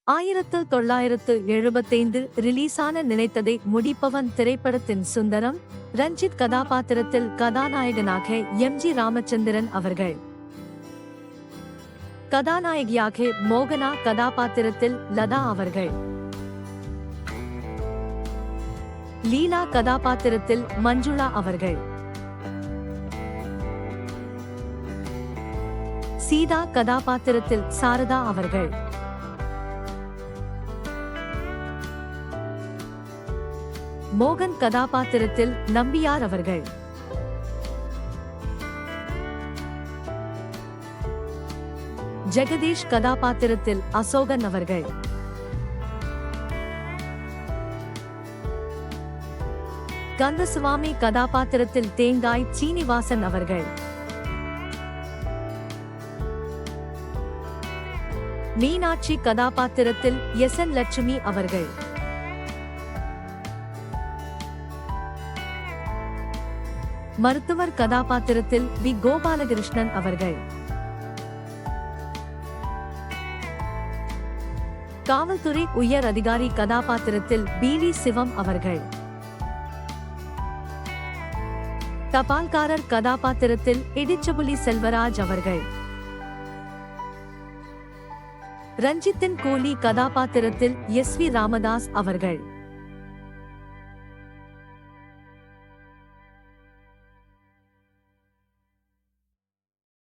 1975 ரிலீஸான நினைத்ததை முடிப்பவன் திரைப்படத்தின் சுந்தரம், ரஞ்சித் கதாபாத்திரத்தில் கதாநாயகனாக எம்.ஜி. ராமச்சந்திரன் அவர்கள், கதாநாயகியாக மோகனா கதாபாத்திரத்தில் லதா அவர்கள், லீலா கதாபாத்திரத்தில் மஞ்சுளா அவர்கள், சீதா கதாபாத்திரத்தில் சாரதா அவர்கள், மோகன் கதாபாத்திரத்தில் நம்பியார் அவர்கள், ஜெகதீஷ் கதாபாத்திரத்தில் அசோகன் அவர்கள், கந்தசுவாமி கதாபாத்திரத்தில் தேங்காய் சீனிவாசன் அவர்கள், மீனாட்சி கதாபாத்திரத்தில் எஸ்.என். லட்சுமி அவர்கள், மருத்துவர் கதாபாத்திரத்தில் வி. கோபாலகிருஷ்ணன் அவர்கள், காவல்துறை உயர் அதிகாரி கதாபாத்திரத்தில் பீலி சிவம் அவர்கள், தபால்காரர் கதாபாத்திரத்தில் இடிச்சபுலி செல்வராஜ் அவர்கள், ரஞ்சித்தின் கூலி கதாபாத்திரத்தில் எஸ்.வி. ராமதாஸ் அவர்கள்.